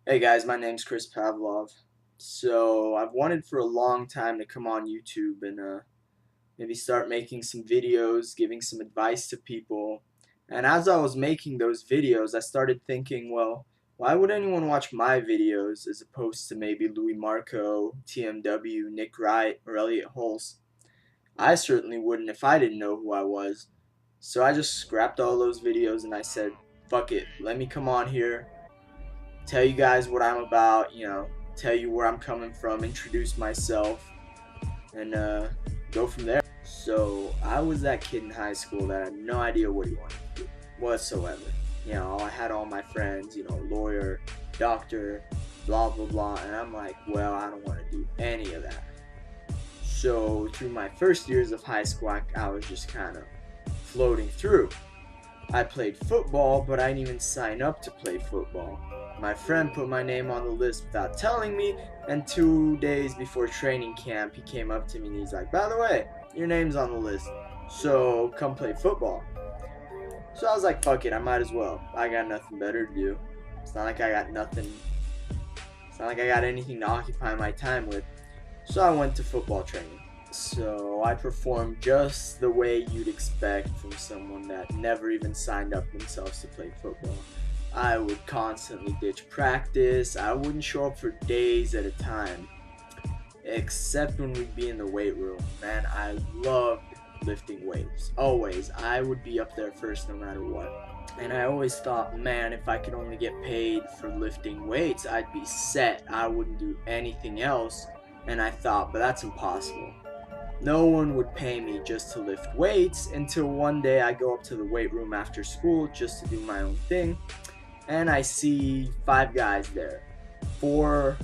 Hey guys, my name's Chris Pavlov. So I've wanted for a long time to come on YouTube and maybe start making some videos, giving some advice to people. And as I was making those videos, I started thinking, well, why would anyone watch my videos as opposed to maybe Louis Marco, TMW, Nick Wright, or Elliot Hulse? I certainly wouldn't if I didn't know who I was. So I just scrapped all those videos and I said, fuck it, let me come on here, tell you guys what I'm about, tell you where I'm coming from, introduce myself, and go from there. So I was that kid in high school that had no idea what he wanted to do whatsoever. I had all my friends, lawyer, doctor, blah blah blah, and I'm like, well, I don't want to do any of that. So through my first years of high school, I was just kind of floating through. I played football, but I didn't even sign up to play football. My friend put my name on the list without telling me, and 2 days before training camp, he came up to me and he's like, by the way, your name's on the list, so come play football. So I was like, fuck it, I might as well. I got nothing better to do. It's not like I got nothing, it's not like I got anything to occupy my time with. So I went to football training. So I performed just the way you'd expect from someone that never even signed up themselves to play football. I would constantly ditch practice. I wouldn't show up for days at a time, except when we'd be in the weight room. Man, I loved lifting weights. Always. I would be up there first no matter what. And I always thought, man, if I could only get paid for lifting weights, I'd be set. I wouldn't do anything else. And I thought, but that's impossible. No one would pay me just to lift weights until one day I go up to the weight room after school just to do my own thing, and I see 5 guys there. 4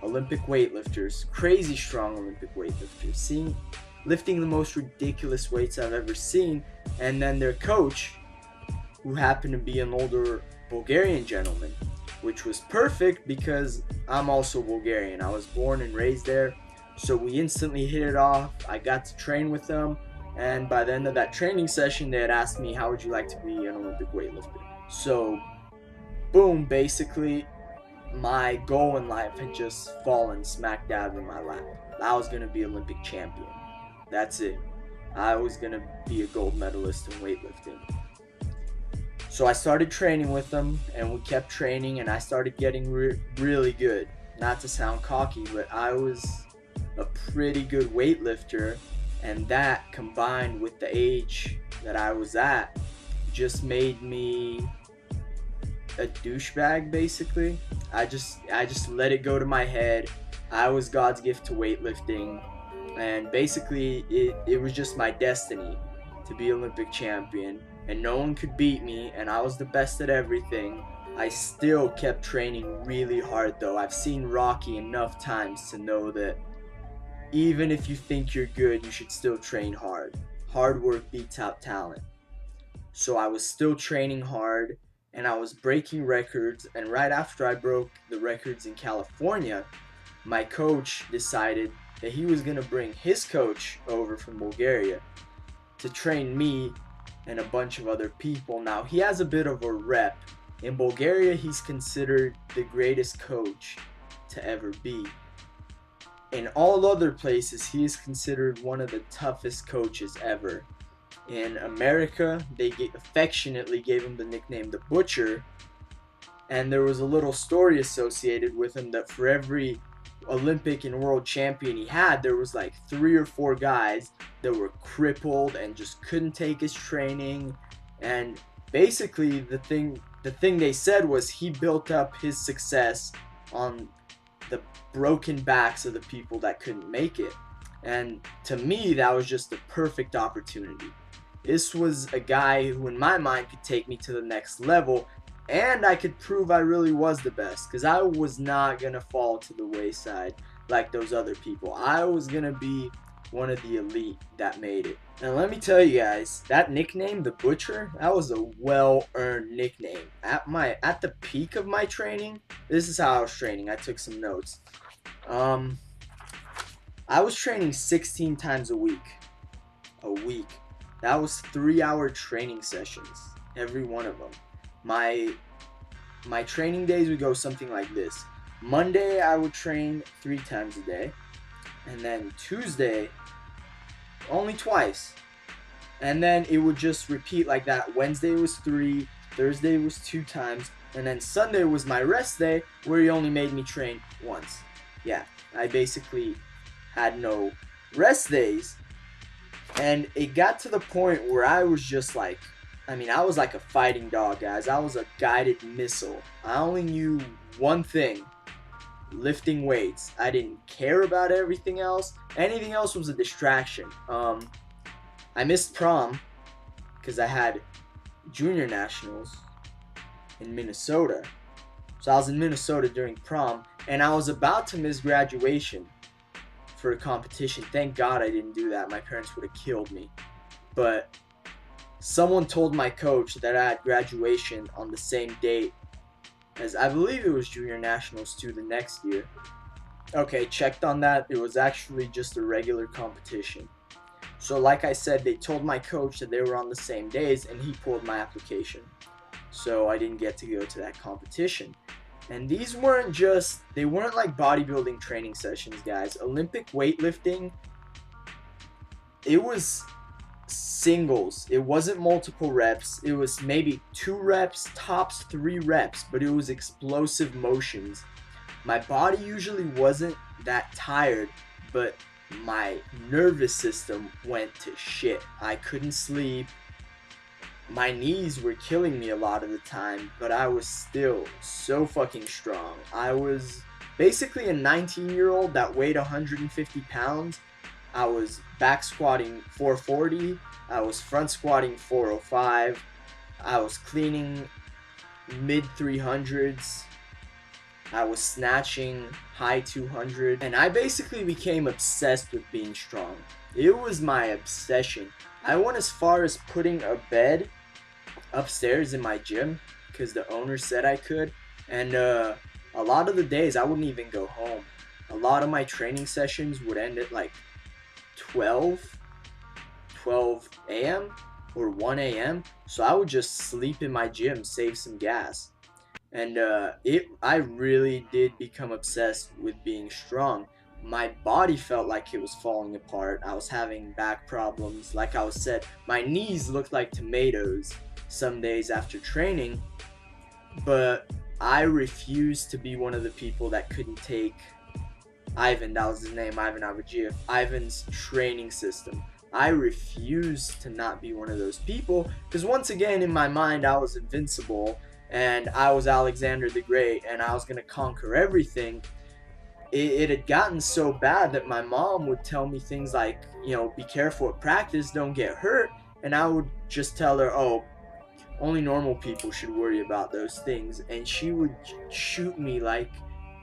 Olympic weightlifters, crazy strong Olympic weightlifters, lifting the most ridiculous weights I've ever seen, and then their coach, who happened to be an older Bulgarian gentleman, which was perfect because I'm also Bulgarian. I was born and raised there, so we instantly hit it off. I got to train with them, and by the end of that training session, they had asked me, how would you like to be an Olympic weightlifter? So, boom, basically, my goal in life had just fallen smack dab in my lap. I was going to be Olympic champion. That's it. I was going to be a gold medalist in weightlifting. So I started training with them, and we kept training, and I started getting really good. Not to sound cocky, but I was a pretty good weightlifter, and that combined with the age that I was at just made me a douchebag. Basically, I just let it go to my head. I was God's gift to weightlifting, and basically it was just my destiny to be Olympic champion, and no one could beat me, and I was the best at everything. I still kept training really hard though. I've seen Rocky enough times to know that even if you think you're good, you should still train hard. Hard work beats out talent. So I was still training hard, and I was breaking records, and right after I broke the records in California, my coach decided that he was going to bring his coach over from Bulgaria to train me and a bunch of other people. Now, he has a bit of a rep. In Bulgaria, he's considered the greatest coach to ever be. In all other places, he is considered one of the toughest coaches ever. In America, they affectionately gave him the nickname the Butcher, and there was a little story associated with him that for every Olympic and world champion he had, there was like 3 or 4 guys that were crippled and just couldn't take his training. And basically the thing they said was he built up his success on the broken backs of the people that couldn't make it. And to me, that was just the perfect opportunity. This was a guy who in my mind could take me to the next level, and I could prove I really was the best, because I was not going to fall to the wayside like those other people. I was going to be one of the elite that made it. And let me tell you guys, that nickname, the Butcher, that was a well-earned nickname. At the peak of my training, this is how I was training. I took some notes. I was training 16 times a week. That was 3-hour training sessions, every one of them. My my training days would go something like this. Monday I would train 3 times a day, and then Tuesday only twice, and then it would just repeat like that. Wednesday was 3, Thursday was 2 times, and then Sunday was my rest day where he only made me train once. Yeah, I basically had no rest days, and it got to the point where I was just like, I was like a fighting dog, guys. I was a guided missile. I only knew one thing: lifting weights. I didn't care about everything else. Anything else was a distraction. I missed prom because I had junior nationals in Minnesota. So I was in Minnesota during prom, and I was about to miss graduation for a competition. Thank God I didn't do that. My parents would have killed me. But someone told my coach that I had graduation on the same date as, I believe it was junior nationals too, the next year. Okay, checked on that. It was actually just a regular competition. So like I said, they told my coach that they were on the same days, and he pulled my application. So I didn't get to go to that competition. And these weren't like bodybuilding training sessions, guys. Olympic weightlifting, it was singles. It wasn't multiple reps. It was maybe 2 reps, tops 3 reps, but it was explosive motions. My body usually wasn't that tired, but my nervous system went to shit. I couldn't sleep. My knees were killing me a lot of the time, but I was still so fucking strong. I was basically a 19-year-old that weighed 150 pounds. I was back squatting 440. I was front squatting 405. I was cleaning mid 300s. I was snatching high 200. And I basically became obsessed with being strong. It was my obsession. I went as far as putting a bed upstairs in my gym because the owner said I could. And a lot of the days I wouldn't even go home. A lot of my training sessions would end at like 12 a.m. or 1 a.m. So I would just sleep in my gym, save some gas. And I really did become obsessed with being strong. My body felt like it was falling apart. I was having back problems. Like I was said, my knees looked like tomatoes some days after training. But I refused to be one of the people that couldn't take Ivan, that was his name, Ivan Avagiev, Ivan's training system. I refused to not be one of those people, because once again in my mind I was invincible and I was Alexander the Great and I was going to conquer everything. It had gotten so bad that my mom would tell me things like, be careful at practice, don't get hurt, and I would just tell her, oh, only normal people should worry about those things, and she would shoot me like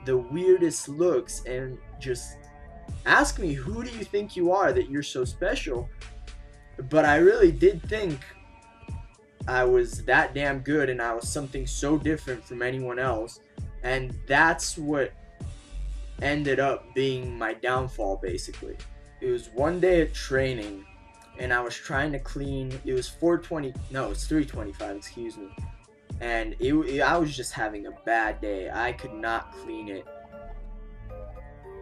the weirdest looks and just ask me, who do you think you are that you're so special? But I really did think I was that damn good and I was something so different from anyone else, and that's what ended up being my downfall basically. It was one day at training and I was trying to clean, it was 325, excuse me. And I was just having a bad day. I could not clean it.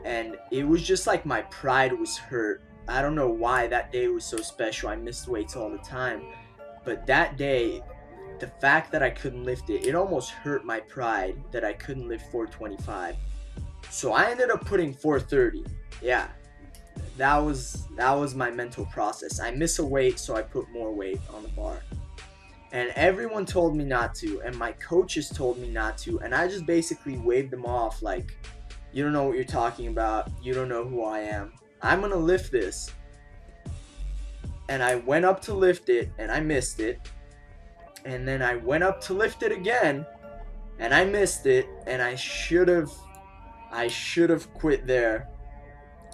And it was just like my pride was hurt. I don't know why that day was so special. I missed weights all the time. But that day, the fact that I couldn't lift it, it almost hurt my pride that I couldn't lift 425. So I ended up putting 430. Yeah. That was my mental process. I miss a weight, so I put more weight on the bar. And everyone told me not to, and my coaches told me not to, and I just basically waved them off like, you don't know what you're talking about, you don't know who I am. I'm gonna lift this. And I went up to lift it, and I missed it. And then I went up to lift it again, and I missed it, and I should have quit there.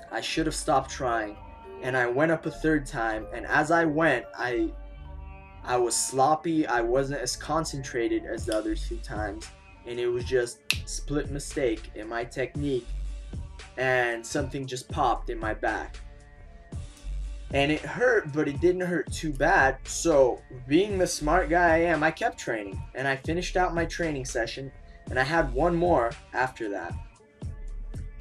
I should have stopped trying. And I went up a third time, and as I went, I was sloppy. I wasn't as concentrated as the other 2 times, and it was just split mistake in my technique, and something just popped in my back. And it hurt, but it didn't hurt too bad. So, being the smart guy I am, I kept training. And I finished out my training session. And I had one more after that.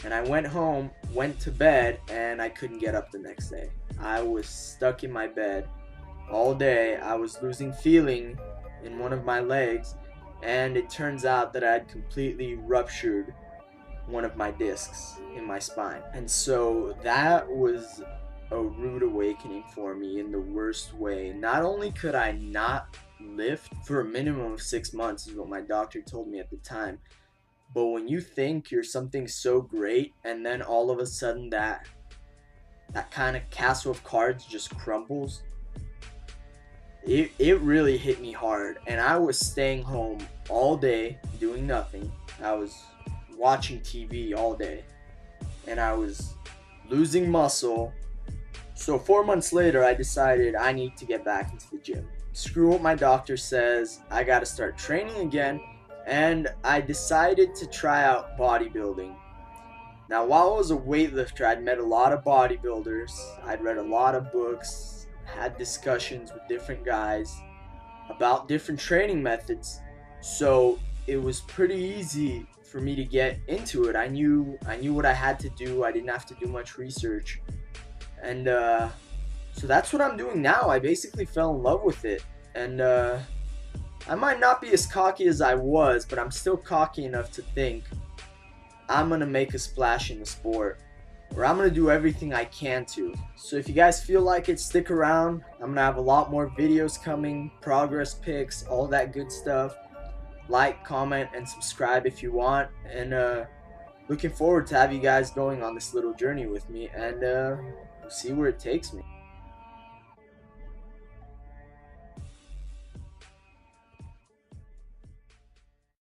And I went home, went to bed, and I couldn't get up the next day. I was stuck in my bed all day. I was losing feeling in one of my legs. And it turns out that I had completely ruptured one of my discs in my spine. And so that was a rude awakening for me in the worst way. Not only could I not lift for a minimum of 6 months, is what my doctor told me at the time, but when you think you're something so great and then all of a sudden that kind of castle of cards just crumbles, it really hit me hard. And I was staying home all day doing nothing. I was watching TV all day, and I was losing muscle. So 4 months later, I decided I need to get back into the gym. Screw what my doctor says, I gotta start training again, and I decided to try out bodybuilding. Now, while I was a weightlifter, I'd met a lot of bodybuilders, I'd read a lot of books, had discussions with different guys about different training methods, so it was pretty easy for me to get into it. I knew what I had to do. I didn't have to do much research. And so that's what I'm doing now. I basically fell in love with it. And I might not be as cocky as I was, but I'm still cocky enough to think I'm going to make a splash in the sport, or I'm going to do everything I can to. So if you guys feel like it, stick around. I'm going to have a lot more videos coming, progress pics, all that good stuff. Like, comment, and subscribe if you want. And looking forward to have you guys going on this little journey with me, and we'll see where it takes me.